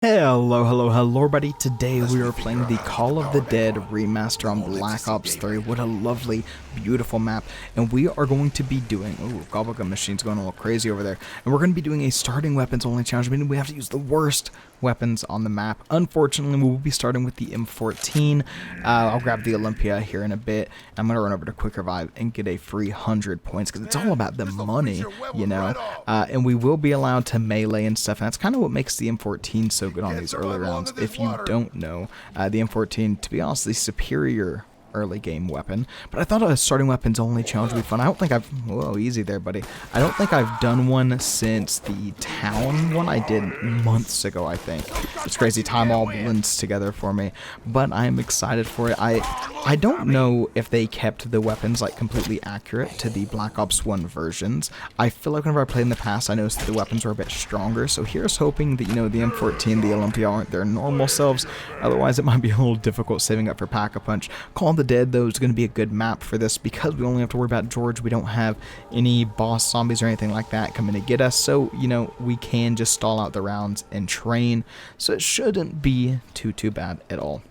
Hello everybody. Today we are playing the Call of the Dead Remaster on Black Ops 3. What a lovely, beautiful map. And we are going to be doing, ooh, gobblegum machine's going a little crazy over there. And we're going to be doing a starting weapons only challenge, meaning we have to use the worst weapons on the map. Unfortunately, we will be starting with the M14. I'll grab the Olympia here in a bit. I'm going to run over to Quick Revive and get a free 100 points, because it's all about the money, you know. And we will be allowed to melee and stuff, and that's kind of what makes the M14 so good on these early rounds. If you don't know, the M14, to be honest, the superior early game weapon, but I thought a starting weapons only challenge would be fun. I don't think I've, whoa, easy there, buddy. I don't think I've done one since the town one I did months ago, I think. It's crazy, time all blends together for me, but I'm excited for it. I don't know if they kept the weapons like completely accurate to the Black Ops 1 versions. I feel like whenever I played in the past, I noticed that the weapons were a bit stronger, so here's hoping that, you know, the M14, the Olympia aren't their normal selves. Otherwise, it might be a little difficult saving up for Pack-a-Punch. Call the Dead, though, is going to be a good map for this because we only have to worry about George. We don't have any boss zombies or anything like that coming to get us, so, you know, we can just stall out the rounds and train, so it shouldn't be too bad at all.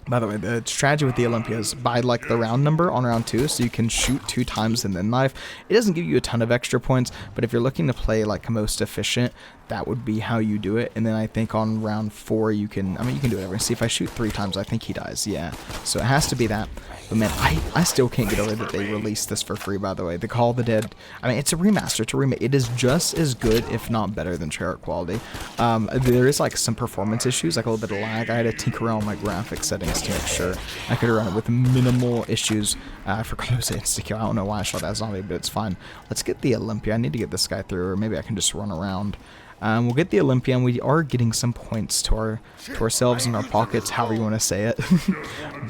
By the way, the strategy with the Olympia is by like the round number on round 2, so you can shoot 2 times and then knife. It doesn't give you a ton of extra points, but if you're looking to play like most efficient, that would be how you do it. And then I think on round 4 you can, I mean, you can do whatever. See, if I shoot 3 times, I think he dies. Yeah, so it has to be that. But man, I still can't get over that they released this for free, by the way. The Call of the Dead, I mean, it's a remaster, it's a remake. It is just as good, if not better, than Treyarch quality. There is like some performance issues, like a little bit of lag. I had to tinker around my graphics settings to make sure I could run it with minimal issues. I forgot to say insta-kill. I don't know why I shot that zombie, but it's fine. Let's get the Olympia. I need to get this guy through, or maybe I can just run around. We'll get the Olympia, and we are getting some points to ourselves in our pockets, however you want to say it.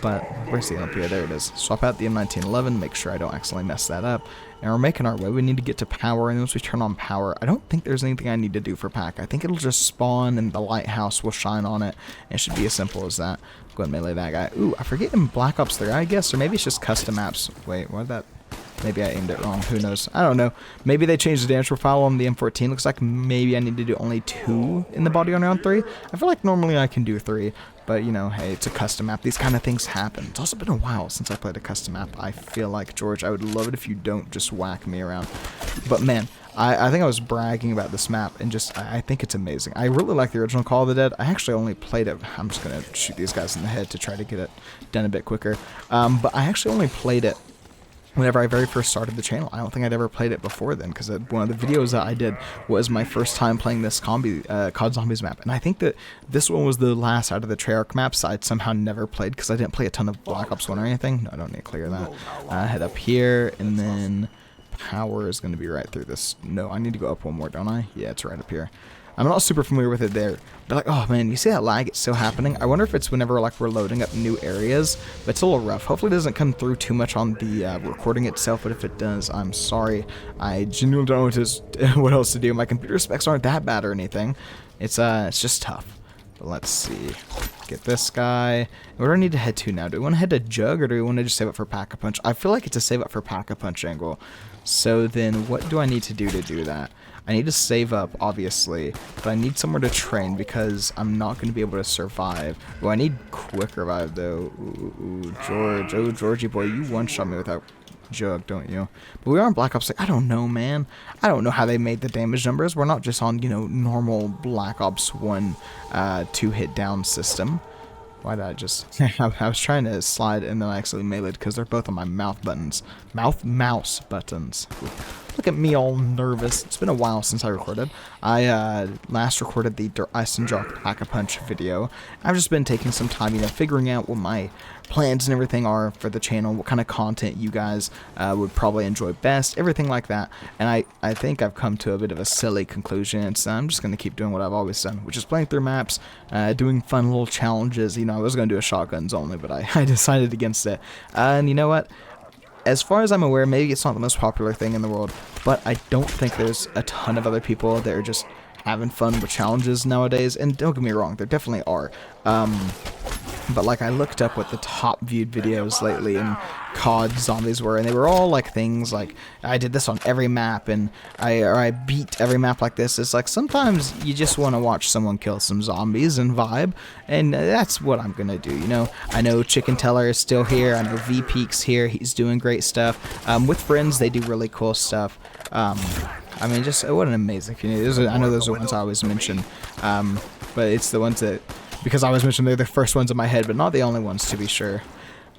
But where's the Olympia? There it is. Swap out the M1911, make sure I don't accidentally mess that up. And we're making our way. We need to get to power, and once we turn on power, I don't think there's anything I need to do for pack. I think it'll just spawn, and the lighthouse will shine on it. And it should be as simple as that. Go ahead and melee that guy. Ooh, I forget in Black Ops 3, I guess, or maybe it's just custom maps. Wait, why'd that... Maybe I aimed it wrong. Who knows? I don't know. Maybe they changed the damage profile on the M14. Looks like maybe I need to do only 2 in the body on round 3. I feel like normally I can do 3. But, you know, hey, it's a custom map. These kind of things happen. It's also been a while since I played a custom map. I feel like, George, I would love it if you don't just whack me around. But, man, I think I was bragging about this map, and just, I think it's amazing. I really like the original Call of the Dead. I actually only played it. I'm just going to shoot these guys in the head to try to get it done a bit quicker. But I actually only played it whenever I very first started the channel. I don't think I'd ever played it before then, because one of the videos that I did was my first time playing this Cod Zombies map, and I think that this one was the last out of the Treyarch maps I'd somehow never played, because I didn't play a ton of Black Ops 1 or anything. No, I don't need to clear that. Head up here, and then power is going to be right through this. No, I need to go up one more, don't I? Yeah, it's right up here. I'm not super familiar with it there, but like, oh man, you see that lag? It's still happening. I wonder if it's whenever like we're loading up new areas, but it's a little rough. Hopefully it doesn't come through too much on the recording itself, but if it does, I'm sorry. I genuinely don't know what else to do. My computer specs aren't that bad or anything. It's just tough. But let's see. Get this guy. Where do I need to head to now? Do we want to head to Jug, or do we want to just save up for Pack-a-Punch? I feel like it's a save up for Pack-a-Punch angle. So then what do I need to do that? I need to save up, obviously, but I need somewhere to train because I'm not going to be able to survive. Oh, I need Quick Revive, though. Ooh, George. Oh, Georgie boy, you one-shot me without Jug, don't you? But we are on Black Ops 6. I don't know, man. I don't know how they made the damage numbers. We're not just on, you know, normal Black Ops 1 2-hit down system. Why did I just... I was trying to slide and then I actually meleeed because they're both on my mouth buttons. Mouse buttons. Look at me all nervous. It's been a while since I recorded. I last recorded the Ice and Jock Pack-a-Punch video. I've just been taking some time, you know, figuring out what my plans and everything are for the channel, what kind of content you guys would probably enjoy best, everything like that. And I think I've come to a bit of a silly conclusion. It's I'm just going to keep doing what I've always done, which is playing through maps, doing fun little challenges. You know, I was going to do a shotguns only, but I decided against it. And you know what? As far as I'm aware, maybe it's not the most popular thing in the world, but I don't think there's a ton of other people that are just having fun with challenges nowadays. And don't get me wrong, there definitely are. But like I looked up what the top viewed videos lately in Cod Zombies were, and they were all like things like I did this on every map, and I beat every map like this. It's like sometimes you just want to watch someone kill some zombies and vibe, and that's what I'm gonna do. You know, I know Chicken Teller is still here. I know V Peak's here. He's doing great stuff. With friends, they do really cool stuff. I mean, just what an amazing community. I know those are ones I always mention, but it's the ones that, because I always mention they're the first ones in my head, but not the only ones to be sure.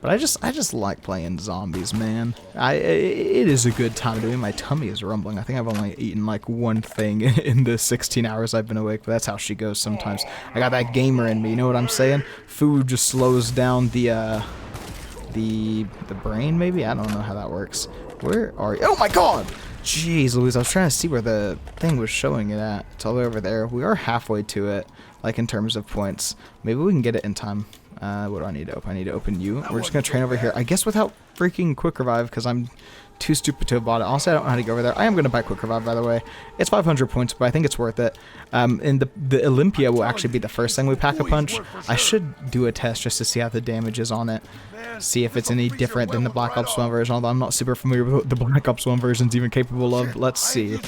But I just like playing zombies, man. It is a good time to do. My tummy is rumbling. I think I've only eaten like one thing in the 16 hours I've been awake, but that's how she goes sometimes. I got that gamer in me, you know what I'm saying? Food just slows down the brain, maybe? I don't know how that works. Where are you? Oh my god! Jeez Louise, I was trying to see where the thing was showing it at. It's all the way over there. We are halfway to it, like in terms of points. Maybe we can get it in time. What do I need to open? I need to open you. We're just going to train over here. I guess without freaking Quick Revive, because I'm too stupid to have bought it. Honestly, I don't know how to go over there. I am going to buy Quick Revive, by the way. It's 500 points, but I think it's worth it. And the Olympia will actually be the first thing we pack a punch. I should do a test just to see how the damage is on it. See if it's any different than the Black Ops 1 version, although I'm not super familiar with what the Black Ops 1 version's even capable of. Let's see.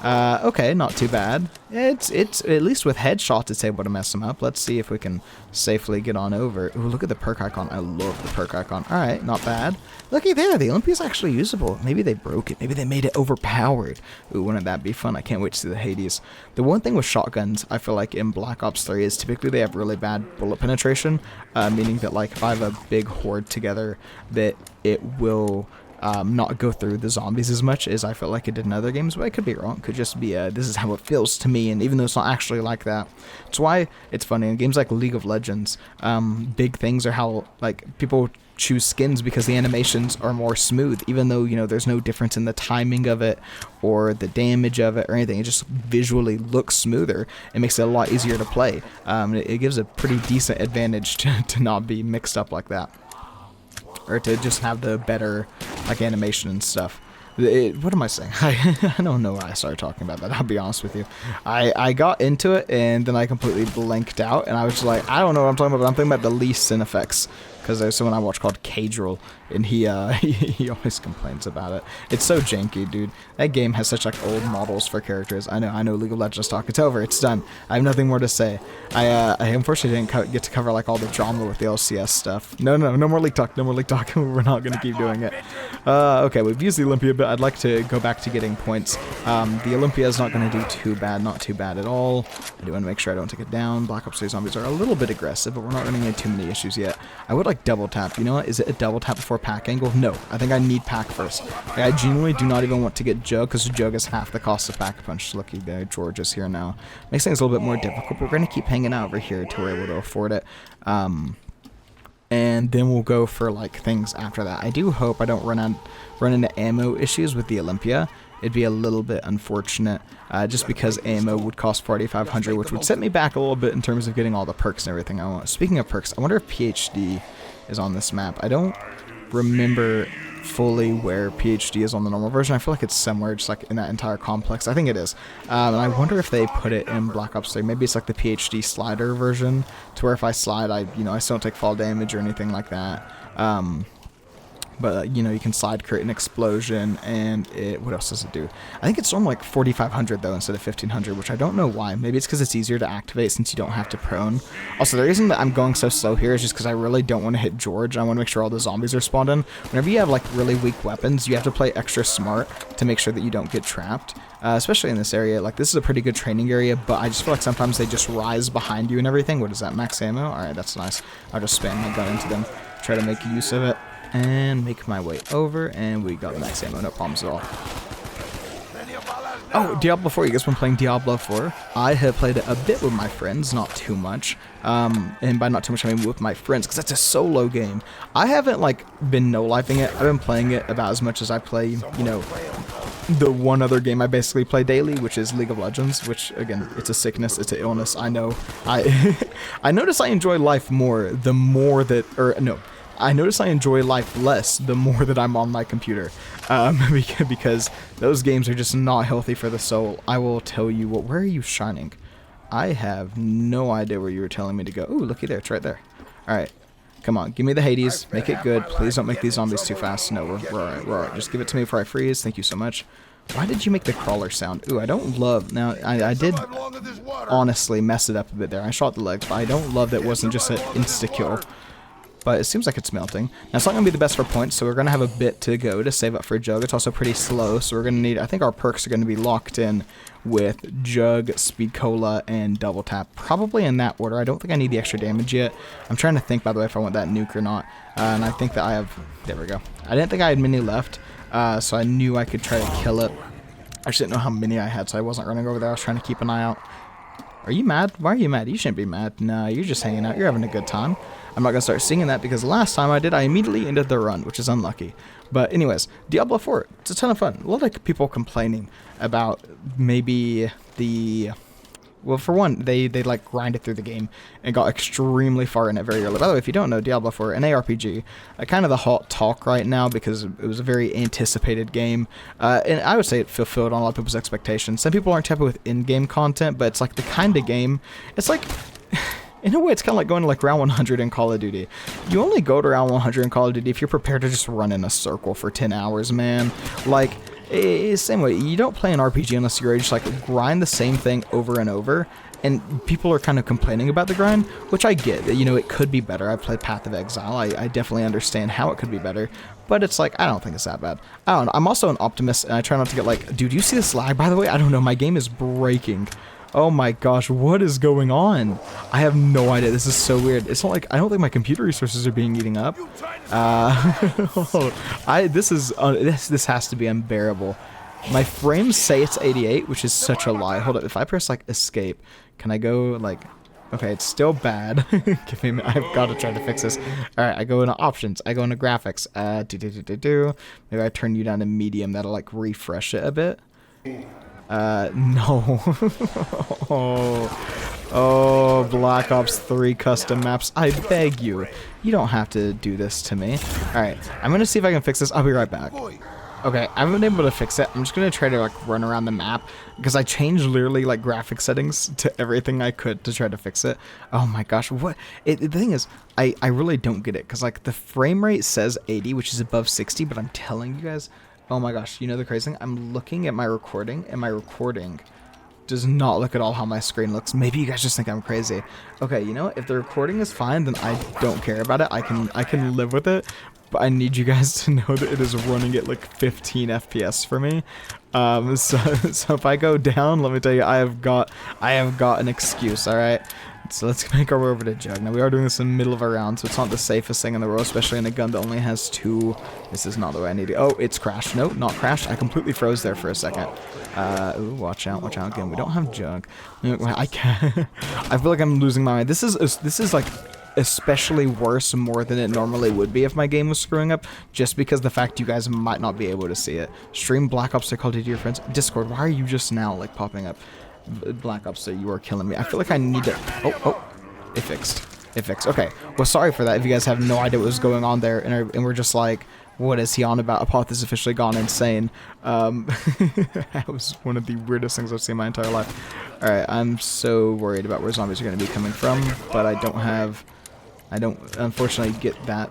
Okay, not too bad. It's at least with headshots it's able to mess them up. Let's see if we can safely get on over. Ooh, look at the perk icon. I love the perk icon. Alright, not bad. Looky there, the Olympia's actually usable. Maybe they broke it. Maybe they made it overpowered. Ooh, wouldn't that be fun? I can't wait to see the Hades. The one thing with shotguns, I feel like in Black Ops 3 is typically they have really bad bullet penetration, meaning that like if I have a big horde together, that it will not go through the zombies as much as I felt like it did in other games, but I could be wrong. It could just be this is how it feels to me, and even though it's not actually like that. It's why it's funny in games like League of Legends, big things are how like people choose skins because the animations are more smooth, even though, you know, there's no difference in the timing of it or the damage of it or anything. It just visually looks smoother. It makes it a lot easier to play. It gives a pretty decent advantage to not be mixed up like that, or to just have the better like animation and stuff. What am I saying? I don't know why I started talking about that, I'll be honest with you. I got into it and then I completely blanked out, and I was just like, I don't know what I'm talking about, but I'm thinking about the Lee Sin effects. Because there's someone I watch called Cadril, and he always complains about it. It's so janky, dude. That game has such like old models for characters. I know League of Legends talk. It's over. It's done. I have nothing more to say. I unfortunately didn't get to cover like all the drama with the LCS stuff. No more leak talk. No more leak talk. We're not gonna keep doing it. Okay, we've used the Olympia, but I'd like to go back to getting points. The Olympia is not gonna do too bad. Not too bad at all. I do want to make sure I don't take it down. Black Ops 3 zombies are a little bit aggressive, but we're not running into too many issues yet. I would like double tap. You know what? Is it a double tap before pack angle? No. I think I need pack first. Like, I genuinely do not even want to get Jug, because Jug is half the cost of pack punch. Lucky guy George is here now. Makes things a little bit more difficult, but we're going to keep hanging out over here until we're able to afford it. And then we'll go for like things after that. I do hope I don't run into ammo issues with the Olympia. It'd be a little bit unfortunate, just because ammo would cost 4,500, which would set me back a little bit in terms of getting all the perks and everything I want. Speaking of perks, I wonder if PhD is on this map. I don't remember fully where PhD is on the normal version. I feel like it's somewhere just like in that entire complex. I think it is. And I wonder if they put it in Black Ops 3. Maybe it's like the PhD slider version, to where if I slide, I still don't take fall damage or anything like that. But, you know, you can slide, create an explosion, and what else does it do? I think it's normally like 4,500, though, instead of 1,500, which I don't know why. Maybe it's because it's easier to activate since you don't have to prone. Also, the reason that I'm going so slow here is just because I really don't want to hit George. I want to make sure all the zombies are spawned in. Whenever you have, like, really weak weapons, you have to play extra smart to make sure that you don't get trapped. Especially in this area. Like, this is a pretty good training area, but I just feel like sometimes they just rise behind you and everything. What is that, max ammo? Alright, that's nice. I'll just spam my gun into them, try to make use of it. And make my way over, and we got max ammo, no problems at all. Oh, Diablo 4, you guys been playing Diablo 4? I have played it a bit with my friends, not too much. And by not too much, I mean with my friends, because that's a solo game. I haven't, like, been no-lifing it. I've been playing it about as much as I play, you know, the one other game I basically play daily, which is League of Legends, which, again, it's a sickness, it's an illness, I know. I notice I enjoy life more the more that, I notice I enjoy life less the more that I'm on my computer, because those games are just not healthy for the soul. I will tell you what. Where are you shining? I have no idea where you were telling me to go. Ooh, looky there. It's right there. All right. Come on, give me the Hades. Make it good. Please don't make these zombies too fast. No, we're alright. We're alright. Just give it to me before I freeze. Thank you so much. Why did you make the crawler sound? Ooh, I don't love... Now, I did honestly mess it up a bit there. I shot the legs, but I don't love that it wasn't just an insta-kill. But it seems like it's melting. Now, it's not going to be the best for points, so we're going to have a bit to go to save up for Jug. It's also pretty slow, so we're going to need... I think our perks are going to be locked in with Jug, Speed Cola, and Double Tap. Probably in that order. I don't think I need the extra damage yet. I'm trying to think, by the way, if I want that nuke or not. And I think that I have... There we go. I didn't think I had many left, so I knew I could try to kill it. I just didn't know how many I had, so I wasn't running over there. I was trying to keep an eye out. Are you mad? Why are you mad? You shouldn't be mad. No, you're just hanging out. You're having a good time. I'm not going to start singing that because the last time I did, I immediately ended the run, which is unlucky. But anyways, Diablo 4, it's a ton of fun. A lot of people complaining about maybe the... Well, for one, they like grinded through the game and got extremely far in it very early. By the way, if you don't know, Diablo 4, an ARPG, kind of the hot talk right now because it was a very anticipated game. And I would say it fulfilled on a lot of people's expectations. Some people aren't happy with in-game content, but it's like the kind of game... It's like... In a way, it's kind of like going to like round 100 in Call of Duty. You only go to round 100 in Call of Duty if you're prepared to just run in a circle for 10 hours, man. Like, it's the same way. You don't play an RPG unless you're ready to just like grind the same thing over and over. And people are kind of complaining about the grind, which I get. You know, it could be better. I've played Path of Exile. I definitely understand how it could be better. But it's like, I don't think it's that bad. I don't know. I'm also an optimist, and I try not to get like... Dude, you see this lag, by the way? I don't know. My game is breaking. Oh my gosh, what is going on? I have no idea. This is so weird. It's not like... I don't think my computer resources are being eaten up. This has to be unbearable. My frames say it's 88, which is such a lie. Hold up, if I press like escape, can I go like... Okay, it's still bad. Give me... I've got to try to fix this. Alright, I go into options. I go into graphics. Maybe I turn you down to medium. That'll like refresh it a bit. No. Oh, Black Ops 3 custom maps. I beg you. You don't have to do this to me. Alright, I'm gonna see if I can fix this. I'll be right back. Okay, I haven't been able to fix it. I'm just gonna try to like run around the map because I changed literally like graphic settings to everything I could to try to fix it. Oh my gosh, what? The thing is, I really don't get it because like the frame rate says 80, which is above 60, but I'm telling you guys, oh my gosh, you know the crazy thing? I'm looking at my recording, and my recording does not look at all how my screen looks. Maybe you guys just think I'm crazy. Okay, you know what? If the recording is fine, then I don't care about it. I can live with it. But I need you guys to know that it is running at like 15 FPS for me. So if I go down, let me tell you, I have got an excuse. All right. So let's make our way over to Jug. Now we are doing this in the middle of a round, so it's not the safest thing in the world, especially in a gun that only has 2. This is not the way I need it. Oh, it's crashed. Nope, not crashed. I completely froze there for a second. Ooh, watch out, watch out. Again, we don't have Jug. I can't. I feel like I'm losing my mind. This is like especially worse more than it normally would be if my game was screwing up, just because the fact you guys might not be able to see it. Stream Black Ops 3 Call of Duty to your friends. Discord, why are you just now like popping up? Black Ops 3, you are killing me. I feel like I need to... Oh, it fixed. It fixed. Okay, well, sorry for that if you guys have no idea what was going on there, and we're just like, what is he on about? Apoth has officially gone insane. That was one of the weirdest things I've seen in my entire life. Alright, I'm so worried about where zombies are going to be coming from, but I don't unfortunately get that.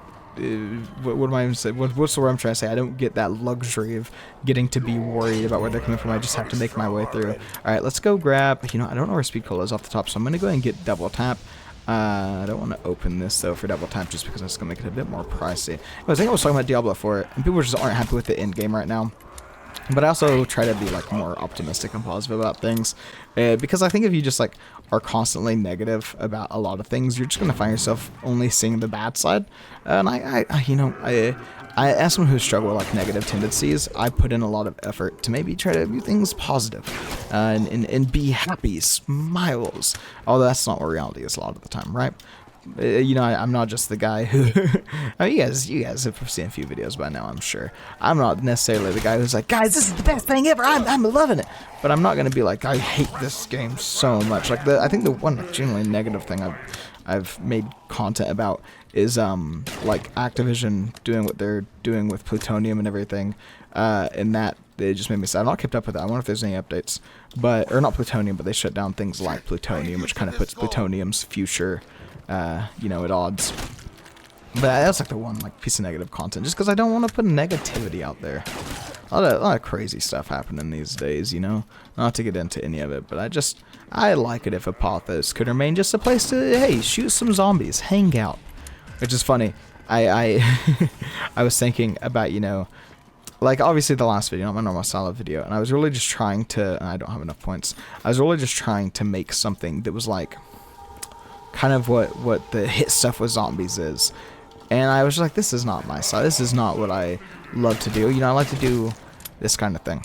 What am I even saying? What's the word I'm trying to say? I don't get that luxury of getting to be worried about where they're coming from. I just have to make my way through. Alright, let's go grab... You know, I don't know where Speed Cola is off the top, so I'm going to go ahead and get Double Tap. I don't want to open this, though, for Double Tap, just because it's going to make it a bit more pricey. I think I was talking about Diablo 4, and people just aren't happy with the end game right now. But I also try to be like more optimistic and positive about things, because I think if you just like are constantly negative about a lot of things, you're just gonna find yourself only seeing the bad side. And I as someone who's struggled with like negative tendencies, I put in a lot of effort to maybe try to do things positive, and be happy, smiles. Although that's not what reality is a lot of the time, right? You know, I'm not just the guy who... I mean, you guys have seen a few videos by now, I'm sure. I'm not necessarily the guy who's like, guys, this is the best thing ever, I'm loving it. But I'm not going to be like, I hate this game so much. Like, I think the one genuinely negative thing I've made content about is, like, Activision doing what they're doing with plutonium and everything. And that, it just made me sad. I've not kept up with that. I wonder if there's any updates. Or not plutonium, but they shut down things like plutonium, which kind of puts plutonium's future... you know, at odds. But that's like the one like piece of negative content, just because I don't want to put negativity out there. A lot of crazy stuff happening these days, you know. Not to get into any of it, but I like it if Apothos could remain just a place to, hey, shoot some zombies, hang out. Which is funny. I I was thinking about, you know, like obviously the last video, not my normal style of video, and I was really just trying to, and I don't have enough points. I was really just trying to make something that was like kind of what the hit stuff with zombies is. And I was just like, this is not my style. This is not what I love to do. You know, I like to do this kind of thing.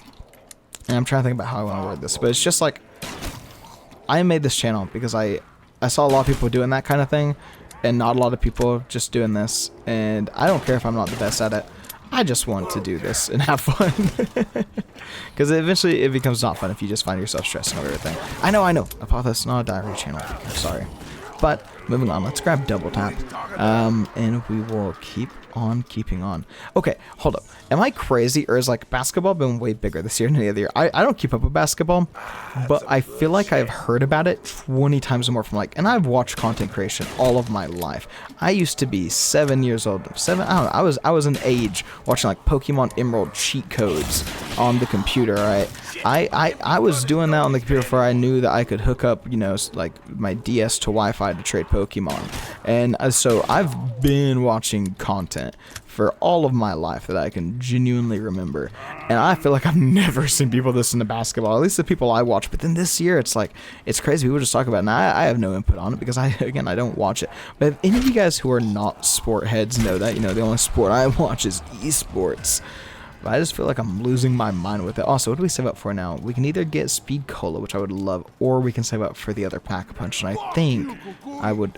And I'm trying to think about how I want to word this. But it's just like, I made this channel because I saw a lot of people doing that kind of thing. And not a lot of people just doing this. And I don't care if I'm not the best at it. I just want to do this and have fun. Because eventually it becomes not fun if you just find yourself stressing over everything. I know. Apothos, not a diary channel. I'm sorry. But moving on, let's grab double tap, and we will keep on keeping on. Okay, hold up. Am I crazy, or is like basketball been way bigger this year than any other year? I don't keep up with basketball, but I feel like I've heard about it 20 times more from like, and I've watched content creation all of my life. I used to be 7 years old. I don't know. I was an age watching like Pokemon Emerald cheat codes on the computer. Right? I was doing that on the computer before I knew that I could hook up, you know, like my DS to Wi-Fi to trade Pokemon. And so I've been watching content for all of my life that I can genuinely remember. And I feel like I've never seen people this into basketball, at least the people I watch. But then this year, it's like, it's crazy. People just talk about it. And I have no input on it because I don't watch it. But if any of you guys who are not sport heads know that, you know, the only sport I watch is esports. But I just feel like I'm losing my mind with it. Also, what do we save up for now? We can either get Speed Cola, which I would love, or we can save up for the other Pack-a-Punch. And I think I would...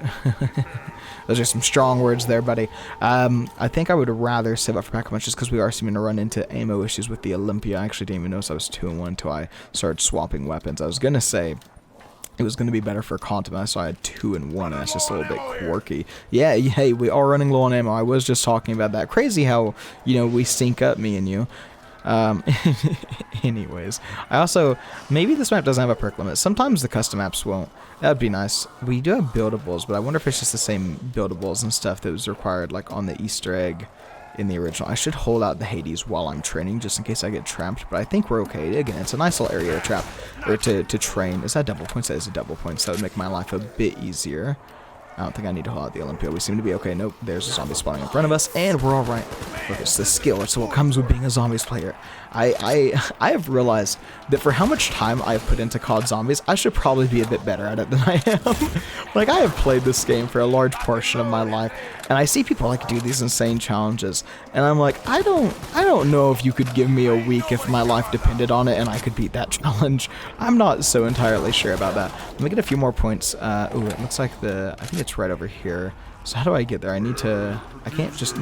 Those are some strong words there, buddy. I think I would rather save up for Pack-a-Punch just because we are seeming to run into ammo issues with the Olympia. I actually didn't even notice I was 2-1 until I started swapping weapons. I was going to say... it was going to be better for content, but I saw I had 2-1, and that's just a little bit quirky. Yeah, hey, we are running low on ammo. I was just talking about that. Crazy how, you know, we sync up, me and you. Anyways, I also, maybe this map doesn't have a perk limit. Sometimes the custom maps won't. That'd be nice. We do have buildables, but I wonder if it's just the same buildables and stuff that was required, like on the Easter egg in the original. I should hold out the Hades while I'm training just in case I get trapped, but I think we're okay. Again, it's a nice little area to trap, or to train. Is that double points? That is a double points. That would make my life a bit easier. I don't think I need to hold out the Olympia. We seem to be okay. Nope, there's a zombie spawning in front of us, and we're alright. Look, it's the skill. It's what comes with being a zombies player. I have realized that for how much time I've put into Cod Zombies, I should probably be a bit better at it than I am. Like, I have played this game for a large portion of my life, and I see people like do these insane challenges, and I'm like, I don't know if you could give me a week if my life depended on it and I could beat that challenge. I'm not so entirely sure about that. Let me get a few more points. Ooh, it looks like I think it's right over here. So how do I get there? I need to... I can't just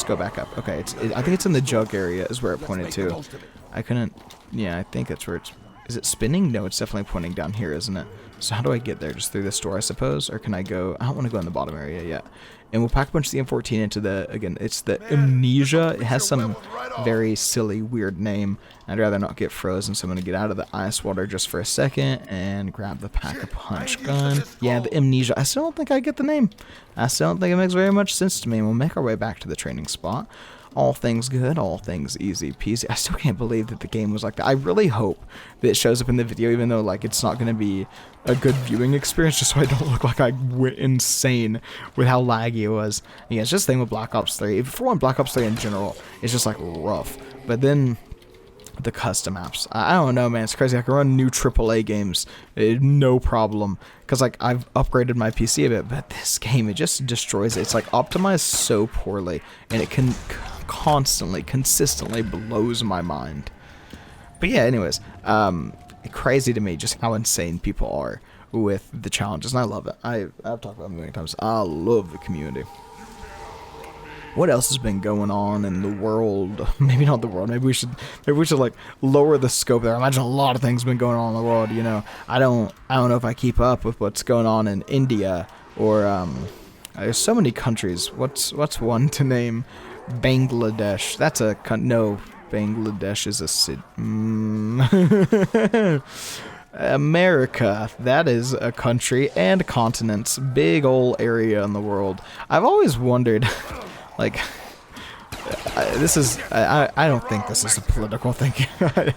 go back up. Okay, I think it's in the jug area is where it pointed to. I couldn't... Yeah, I think that's where it's... Is it spinning? No, it's definitely pointing down here, isn't it? So how do I get there? Just through this door, I suppose? Or can I go... I don't want to go in the bottom area yet. And we'll Pack-a-Punch the M14 into the... Again, it's the Amnesia. It has some very silly, weird name. I'd rather not get frozen, so I'm going to get out of the ice water just for a second and grab the Pack-a-Punch gun. Yeah, the Amnesia. I still don't think I get the name. I still don't think it makes very much sense to me. We'll make our way back to the training spot. All things good, all things easy peasy. I still can't believe that the game was like that. I really hope that it shows up in the video, even though like it's not going to be a good viewing experience, just so I don't look like I went insane with how laggy it was. Yeah, it's just the thing with Black Ops 3. For one, Black Ops 3 in general is just like rough. But then the custom maps, I don't know, man. It's crazy. I can run new AAA games, no problem. Because like I've upgraded my PC a bit, but this game, it just destroys it. It's like optimized so poorly, and it can consistently blows my mind. But yeah, anyways, crazy to me just how insane people are with the challenges, and I love it. I've talked about it many times. I love the community. What else has been going on in the world? Maybe not the world. Maybe we should like lower the scope there. I imagine a lot of things have been going on in the world. You know, I don't know if I keep up with what's going on in India or there's so many countries. What's one to name? Bangladesh. That's a no. Bangladesh is a city. America. That is a country and continents. Big ol' area in the world. I've always wondered, like, I don't think this is a political thing. I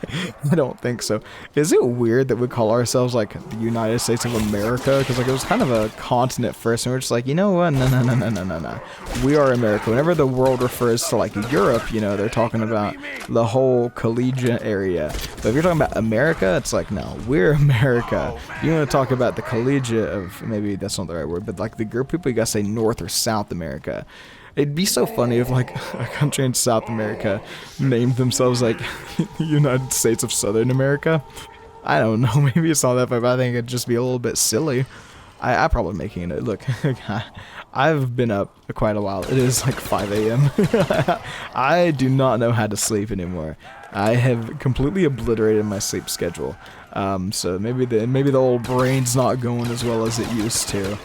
don't think so. Is it weird that we call ourselves like the United States of America? Because like it was kind of a continent first, and we're just like, you know what? No. We are America. Whenever the world refers to like Europe, you know, they're talking about the whole collegiate area. But if you're talking about America, it's like, no, we're America. You want to talk about the collegiate of, maybe that's not the right word, but like the group of people, you gotta say North or South America. It'd be so funny if, like, a country in South America named themselves, like, United States of Southern America. I don't know, maybe it's not that bad, but I think it'd just be a little bit silly. I'm probably making it. Look, I've been up quite a while. It is, like, 5 a.m. I do not know how to sleep anymore. I have completely obliterated my sleep schedule. So maybe the old brain's not going as well as it used to.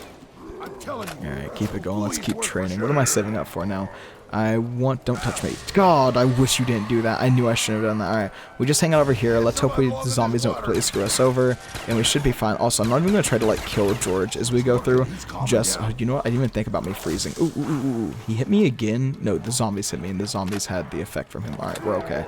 Alright, keep it going. Let's keep training. What am I saving up for now? Don't touch me. God, I wish you didn't do that. I knew I shouldn't have done that. Alright, we just hang out over here. Let's hope the zombies don't completely screw us over. And we should be fine. Also, I'm not even going to try to, like, kill George as we go through. Just, oh, you know what? I didn't even think about me freezing. Ooh. He hit me again? No, the zombies hit me, and the zombies had the effect from him. Alright, we're okay.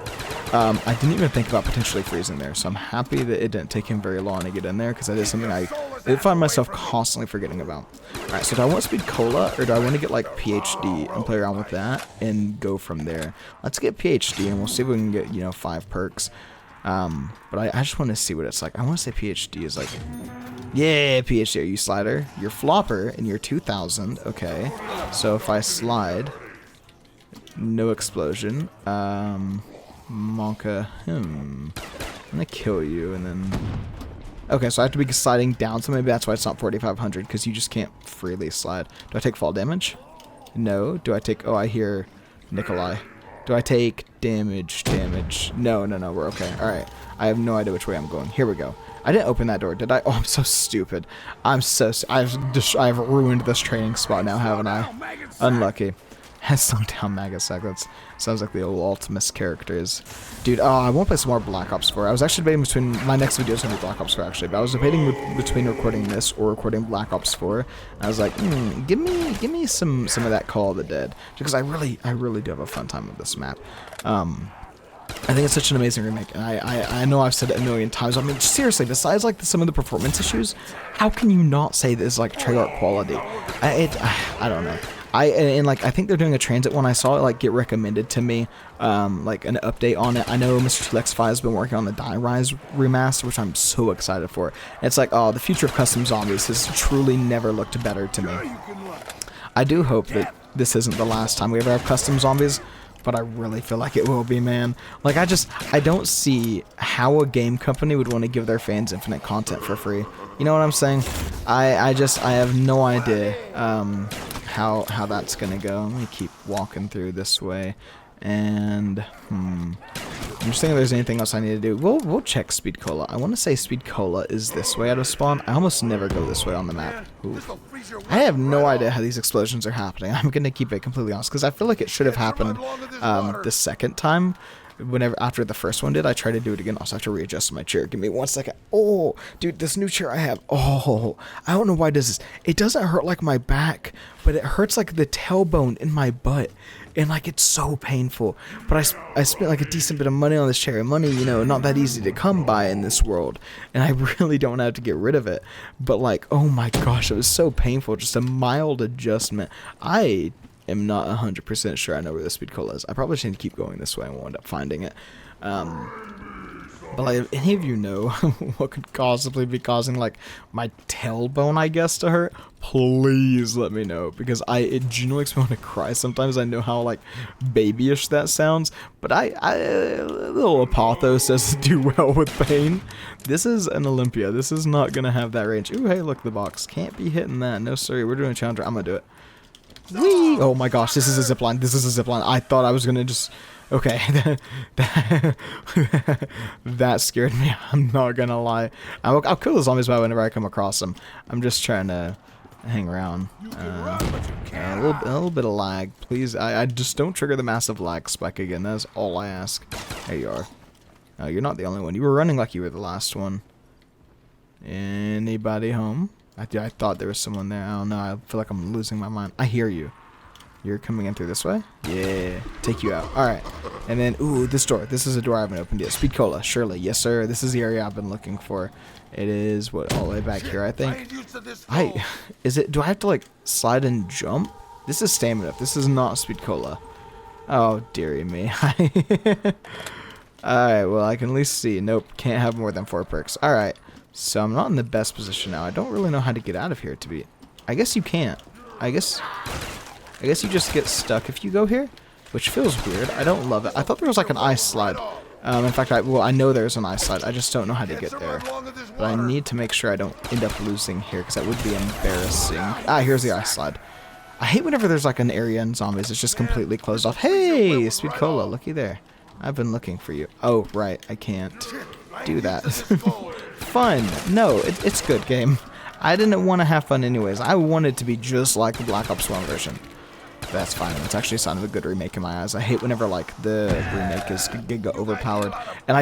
I didn't even think about potentially freezing there, so I'm happy that it didn't take him very long to get in there, because that is something I did find myself constantly forgetting about. Alright, so do I want Speed Cola, or do I want to get, like, PhD and play around with that and go from there? Let's get PhD, and we'll see if we can get, you know, 5 perks. But I just want to see what it's like. I want to say PhD is like, yeah, PhD. Are you slider? You're flopper, and you're 2,000. Okay, so if I slide, no explosion. Monka, I'm gonna kill you, and then... Okay, so I have to be sliding down, so maybe that's why it's not 4,500, because you just can't freely slide. Do I take fall damage? No. Do I take... Oh, I hear Nikolai. Do I take damage? No, we're okay. Alright. I have no idea which way I'm going. Here we go. I didn't open that door, did I? Oh, I'm so stupid. I've ruined this training spot now, haven't I? Unlucky. Slow down, Magasack. That sounds like the old Ultimus characters. Dude, I want to play some more Black Ops 4. I was actually debating between... My next video is going to be Black Ops 4, actually. But I was debating between recording this or recording Black Ops 4. And I was like, give me some of that Call of the Dead. Because I really do have a fun time with this map. I think it's such an amazing remake, and I know I've said it a million times. I mean, seriously, besides like some of the performance issues, how can you not say this is like Treyarch quality? I don't know. I think they're doing a transit one. I saw it like get recommended to me, like an update on it. I know Mr. T-Lex5 has been working on the Die Rise remaster, which I'm so excited for. It's like, oh, the future of custom zombies has truly never looked better to me. I do hope that this isn't the last time we ever have custom zombies, but I really feel like it will be, man. Like, I don't see how a game company would want to give their fans infinite content for free. You know what I'm saying? I have no idea how that's gonna go. Let me keep walking through this way, and I'm just thinking if there's anything else I need to do. We'll check Speed Cola. I want to say Speed Cola is this way out of spawn. I almost never go this way on the map. Ooh. I have no idea how these explosions are happening. I'm gonna keep it completely honest, because I feel like it should have happened the second time. After the first one did, I tried to do it again. Also, I have to readjust my chair. Give me 1 second. Oh, dude, this new chair I have. Oh, I don't know why it does this. It doesn't hurt like my back, but it hurts like the tailbone in my butt. And like, it's so painful. But I spent like a decent bit of money on this chair. Money, you know, not that easy to come by in this world. And I really don't have to get rid of it. But like, oh my gosh, it was so painful. Just a mild adjustment. I am not 100% sure I know where the Speed Cola is. I probably shouldn't keep going this way and we'll end up finding it. But like, if any of you know what could possibly be causing like my tailbone, I guess, to hurt, please let me know, because it genuinely makes me want to cry sometimes. I know how like babyish that sounds, but a little Apothos doesn't do well with pain. This is an Olympia. This is not gonna have that range. Ooh, hey, look, the box can't be hitting that. No, sorry, we're doing a challenger. I'm gonna do it. Whee! Oh my gosh, this is a zipline. This is a zipline. I thought I was gonna just... Okay, that scared me. I'm not gonna lie. I'll kill the zombies by whenever I come across them. I'm just trying to hang around. A little bit of lag, please. I just don't trigger the massive lag spike again. That's all I ask. There you are. You're not the only one. You were running like you were the last one. Anybody home? I thought there was someone there. I don't know. I feel like I'm losing my mind. I hear you. You're coming in through this way? Yeah. Take you out. Alright. And then, ooh, this door. This is a door I haven't opened yet. Speed Cola. Surely. Yes, sir. This is the area I've been looking for. It is, what, all the way back here, I think? Is it, do I have to, like, slide and jump? This is stamina. This is not Speed Cola. Oh, dearie me. Alright, well, I can at least see. Nope, can't have more than 4 perks. Alright, so I'm not in the best position now. I don't really know how to get out of here, to be... I guess you can't. I guess you just get stuck if you go here, which feels weird. I don't love it. I thought there was like an ice slide. In fact, I know there's an ice slide. I just don't know how to get there. But I need to make sure I don't end up losing here, because that would be embarrassing. Ah, here's the ice slide. I hate whenever there's like an area in zombies. It's just completely closed off. Hey, Speed Cola, looky there. I've been looking for you. Oh, right, I can't do that. Fun. No, it's good game. I didn't want to have fun anyways. I wanted to be just like the Black Ops 1 version. That's fine. That's actually a sign of a good remake in my eyes. I hate whenever like the remake is giga overpowered. And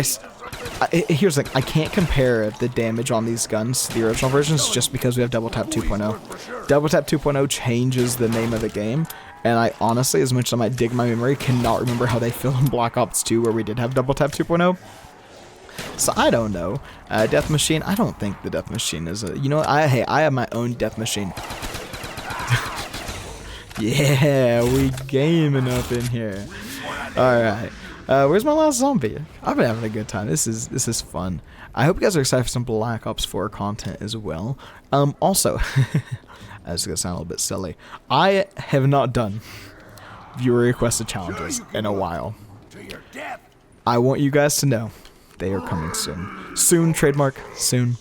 here's the thing. I can't compare the damage on these guns to the original versions just because we have Double Tap 2.0. Double Tap 2.0 changes the name of the game. And I honestly, as much as I might dig my memory, cannot remember how they feel in Black Ops 2 where we did have Double Tap 2.0. So I don't know. Death Machine, I don't think the Death Machine is a... You know what? Hey, I have my own Death Machine. Yeah, we gaming up in here. Alright. Where's my last zombie? I've been having a good time. This is fun. I hope you guys are excited for some Black Ops 4 content as well. Also... This is going to sound a little bit silly. I have not done viewer requested challenges in a while. I want you guys to know they are coming soon. Soon, trademark, soon.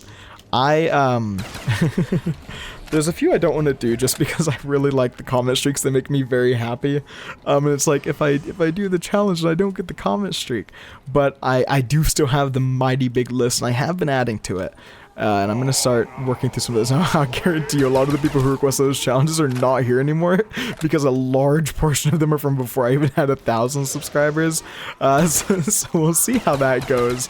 There's a few I don't want to do just because I really like the comment streaks. They make me very happy. And it's like if I do the challenge and I don't get the comment streak. But I do still have the mighty big list and I have been adding to it. And I'm going to start working through some of this. I guarantee you a lot of the people who requested those challenges are not here anymore because a large portion of them are from before I even had 1,000 subscribers. So we'll see how that goes.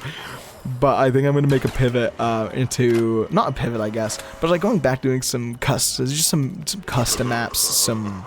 But I think I'm going to make a pivot into, not a pivot I guess, but like going back doing some custom maps, some,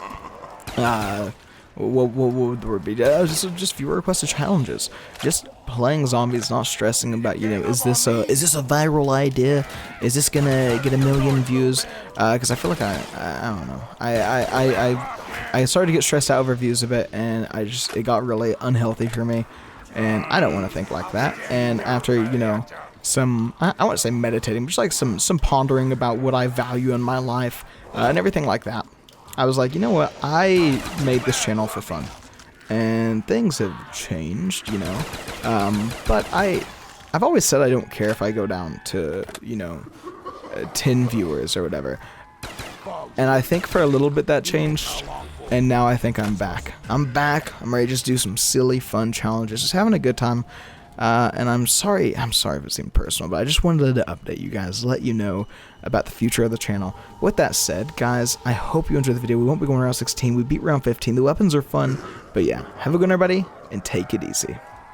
what would there be? Just viewer requested challenges. Just playing zombies, not stressing about, you know, is this a viral idea? Is this gonna get 1 million views? Because I feel like I don't know. I started to get stressed out over views a bit, and it got really unhealthy for me, and I don't want to think like that. And after, you know, some I wouldn't say meditating, but just like some pondering about what I value in my life and everything like that. I was like, you know what, I made this channel for fun, and things have changed, you know, but I've always said I don't care if I go down to, you know, 10 viewers or whatever, and I think for a little bit that changed, and now I think I'm back. I'm ready to just do some silly, fun challenges, just having a good time. And I'm sorry if it seemed personal, but I just wanted to update you guys, let you know about the future of the channel. With that said, guys, I hope you enjoyed the video. We won't be going round 16. We beat round 15. The weapons are fun, but yeah, have a good one, everybody, and take it easy.